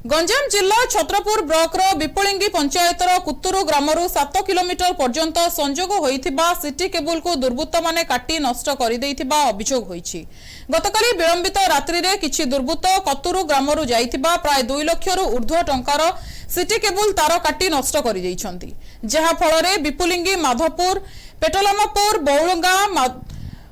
गंजाम जिला Chhatrapur block विपुलिंगी पंचायतर कुतुरु ग्रामरू 7 kilometre पर्यंत संजोग होइथिबा सिटी केबुल को दुर्बृत्त माने काटी नष्ट करि देइथिबा अभियोग होइछि। गतकाली विलंबित रात्रि रे किछि दुर्बृत्त कुतुरु ग्रामरू जाइथिबा प्राय 2 लाख रु ऊर्ध्व टंकार सिटी केबुल तार काटी नष्ट करि दैछन्ति, जहा फଳରେ विपुलिंगी माधवपुर पेटलामपुर बौलगा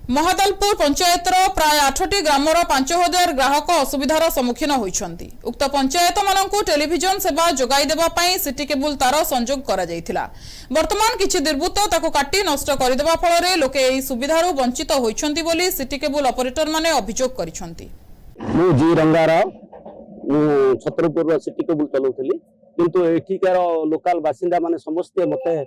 महादलपुर पंचायतर प्राय 8टी ग्रामर 5000 ग्राहक असुविधार सम्मुखीन होइछन्ति। उक्त पंचायत मानकु टेलीविजन सेवा जोगाई देबा पई सिटी केबुल तार संजोग करा जायथिला। वर्तमान किछि दुर्बृत्त ताको काटी नष्ट करि देबा फଳରେ लोके एही सुविधारु वंचित होइछन्ति बोली सिटी केबुल ऑपरेटर माने अभियोग करिछन्ति। मु जी रंगाराव छत्रपुर सिटी केबुल चलौथली, किंतु एठिकार लोकल बासिंदा माने समस्त मते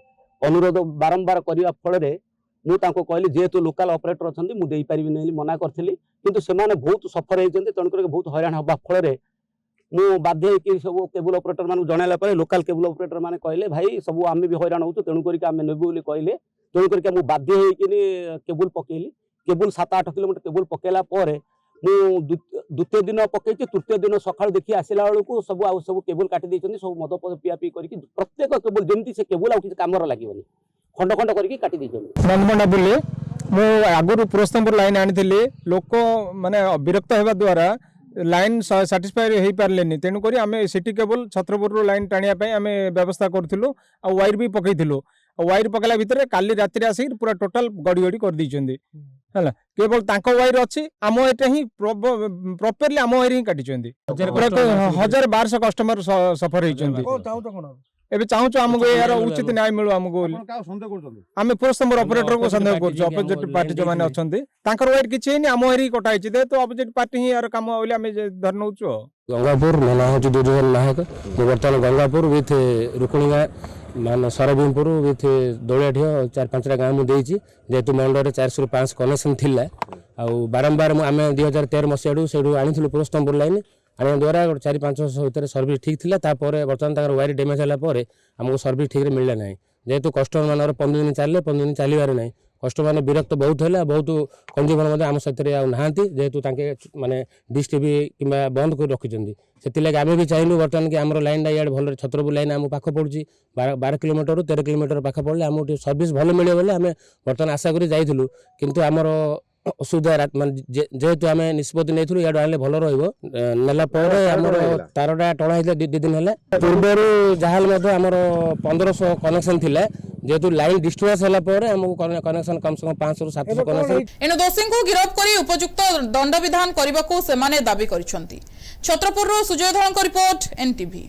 अनुरोध बारंबार करिया फଳରେ मुझे कहली जेहेतु लोकल ऑपरेटर अच्छा मुझे पारि नहीं मना करी, किंतु से बहुत सफर होती तेणुक बहुत हैरान हवा फल मु बाध्य सब केबुल ऑपरेटर मान जनइला लोकल केबुल ऑपरेटर मैंने कहले भाई सब आम भी हैरान हो तेणुक आम नेबू कहले तेणुक मुझे बाध्य केबुल पकईली। केबुल 7-8 किलोमीटर केबुल पकईला द्वितीय दिन पकई तृतीय दिन सका देखी आसला बेलू सब सब केबुल काटी सब मद पिया पी कर प्रत्येक केबुल जमी से केबुल आ कम लगे खंड खंड करके काटी नंदमंडा बुले मु आगुरी पुरस्तंपुर लाइन आनी लोक माने विरक्त होगा द्वारा लाइन साटिस्फाई हो पारे तेणुक आम सिटी केबल छत्रपुर लाइन टाणिया आम व्यवस्था करूँ आ वायर भी पकईलु वायर पकड़ा भितर काली राति आसिक पूरा टोटाल गड़ी गड़ी कर दीचंदी है केवल तांको वायर अच्छी आम एटा ही प्रॉपरली आम वायर ही काटी 1200 कस्टमर सफर होती एबे चाहूँ आमको यार उचित न्याय मिलू आमको आम पुरस्तंभर ऑपरेटर को संदेह कर अपोजिट पार्टी जो मैंने अच्छा वाइट किसी आम एरी कटाई तो अपोजिट पार्टी ही यार कम धर नौ गंगापुर मो ना हूँ दुर्योधन नायक बर्तमान गंगापुर विथ रुकुणीगा मान सरभीमपुर विथ दौड़ियाढी 4-5टा गाँव मुझे जेहेतु मंडल 400 ରୁ 500 कनेक्शन थिला बारंबार आम 2013 मसीह से आनी पुरस्तंभर लाइन आने द्वारा 4-5 वर्ष भितर सर्विस ठीक थिला बर्तमान वायर डैमेज है आमको सर्विस ठीक मिलला ना जेहेतु कस्टमर मान 15 दिन चलिए 15 दिन चलबार ना कस्टमर मैंने विरक्त बहुत है बहुत कंज्यूमर आम सहित ना जेहेतु माने डिश टीवी कि बंद कर रखिंट से आम भी चाहूँ बर्तमान कि आम लाइन इे भल छत्रपुर लाइन आम पाख पड़ी 12 किलोमीटर 13 किलोमीटर पाख पड़े आम सर्विस भल मिले बोले आम बर्तमान आशा कर जाइलु किंतु आमर असुविधा जेहेतु आम निष्पत्ति नहीं या आने भल रहा तारटा टणा होता 2 दिन है पूर्वर जहाँ आमर 1500 कनेक्शन थिला जेहेतु लाइन डिस्टर्बेंस है आमको कनेक्शन कम से कम 500 ରୁ 700 कनेक्शन एनु दोषी को गिरफ्त करी उपयुक्त दंड विधान करने को सेमाने दाबी करिसंती। छत्रपुर सुजय धरन को रिपोर्ट NTV।